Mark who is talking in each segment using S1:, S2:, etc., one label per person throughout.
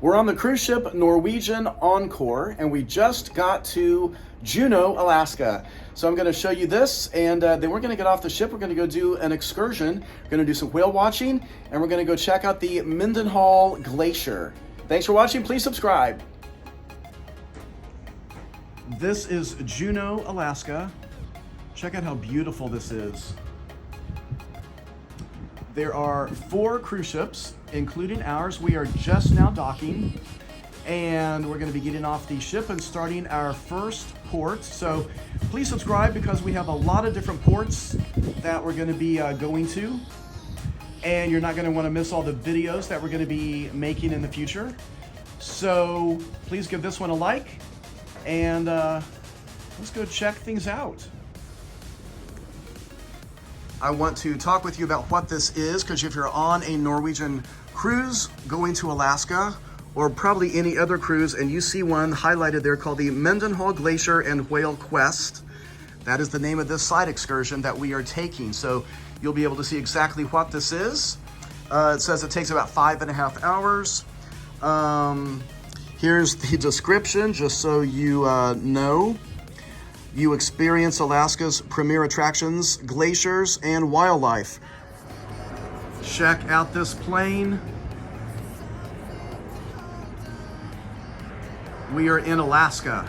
S1: We're on the cruise ship Norwegian Encore, and we just got to Juneau, Alaska. So I'm going to show you this, and then we're going to get off the ship. We're going to go do an excursion. We're going to do some whale watching, and we're going to go check out the Mendenhall Glacier. Thanks for watching. Please subscribe. This is Juneau, Alaska. Check out how beautiful this is. There are 4 cruise ships, including ours. We are just now docking, and we're going to be getting off the ship and starting our first port. So please subscribe, because we have a lot of different ports that we're going to be going to, and you're not going to want to miss all the videos that we're going to be making in the future. So please give this one a like, and let's go check things out. I want to talk with you about what this is, because if you're on a Norwegian cruise going to Alaska, or probably any other cruise, and you see one highlighted there called the Mendenhall Glacier and Whale Quest, that is the name of this side excursion that we are taking. So you'll be able to see exactly what this is. It says it takes about 5.5 hours. Here's the description, just so you know. You experience Alaska's premier attractions, glaciers, and wildlife. Check out this plane. We are in Alaska.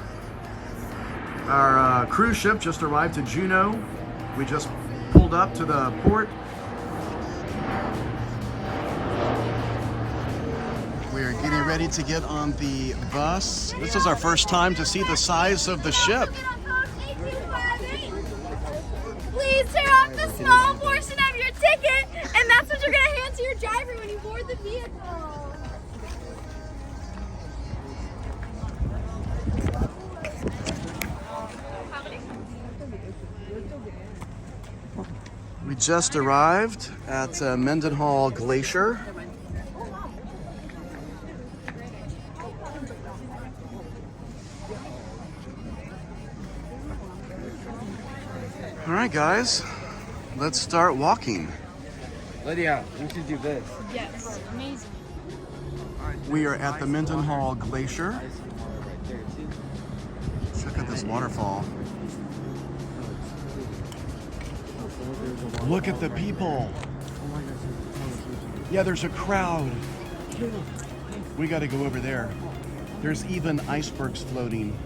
S1: Our cruise ship just arrived to Juneau. We just pulled up to the port. We are getting ready to get on the bus. This is our first time to see the size of the ship.
S2: Please tear off the small portion of your ticket, and that's what you're going to hand to your driver when you board the vehicle.
S1: We just arrived at Mendenhall Glacier. All right, guys, let's start walking.
S3: Lydia, you should do this.
S2: Yes, amazing.
S1: We are at the Mendenhall Glacier. Check out this waterfall. Look at the people. Yeah, there's a crowd. We got to go over there. There's even icebergs floating.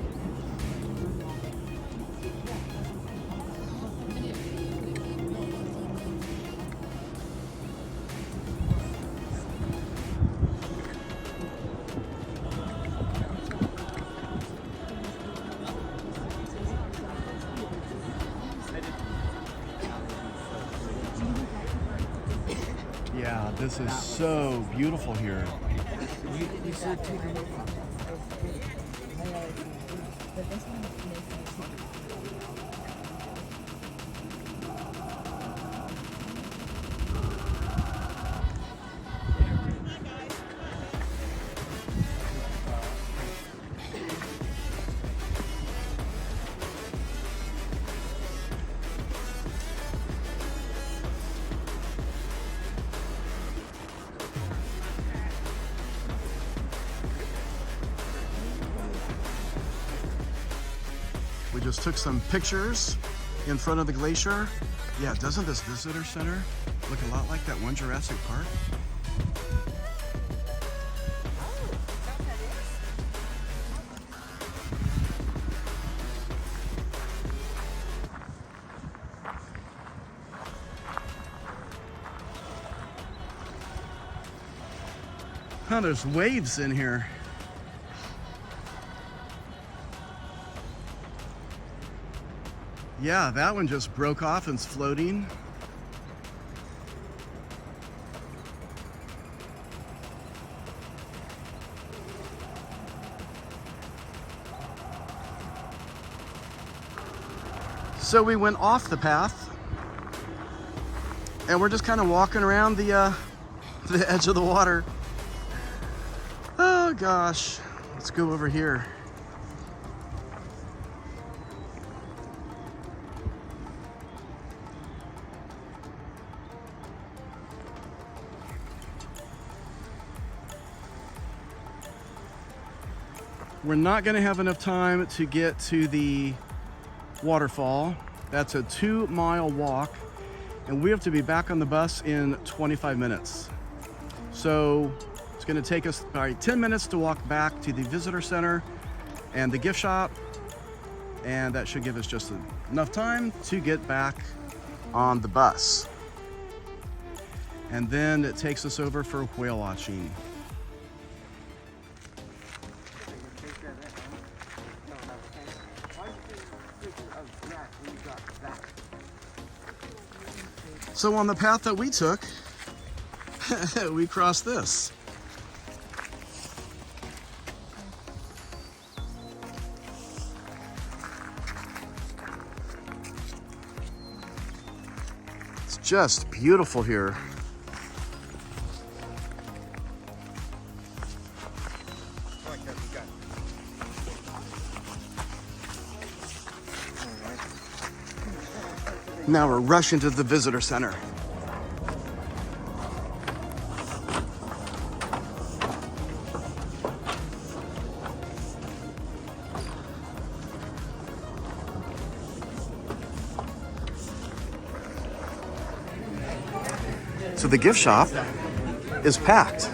S1: Yeah, this is so beautiful here. We just took some pictures in front of the glacier. Yeah, doesn't this visitor center look a lot like that one Jurassic Park? Oh, there's waves in here. Yeah, that one just broke off and's floating. So we went off the path, and we're just kind of walking around the edge of the water. Oh gosh, let's go over here. We're not going to have enough time to get to the waterfall. That's a 2-mile walk, and we have to be back on the bus in 25 minutes. So it's going to take us about 10 minutes to walk back to the visitor center and the gift shop, and that should give us just enough time to get back on the bus. And then it takes us over for whale watching. So on the path that we took, we crossed this. It's just beautiful here. Now we're rushing to the visitor center. So the gift shop is packed.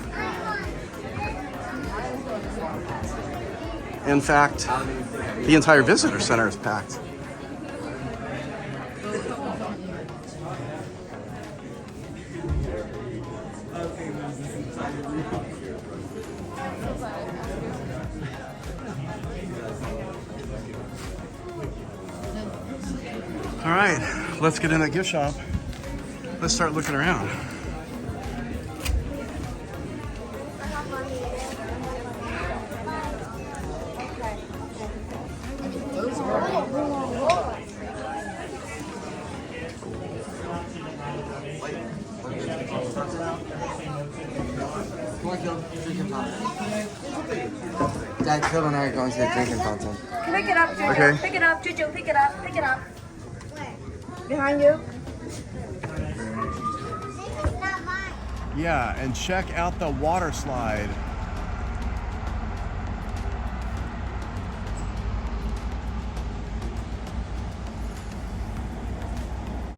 S1: In fact, the entire visitor center is packed. All right, let's get in that gift shop. Let's start looking around.
S3: Dad, Phil and I are going to the drinking fountain.
S2: Pick it up, Juju.
S1: Okay.
S2: Pick it up, Juju. Pick it up. Pick it up. Behind you.
S1: Yeah, and check out the water slide.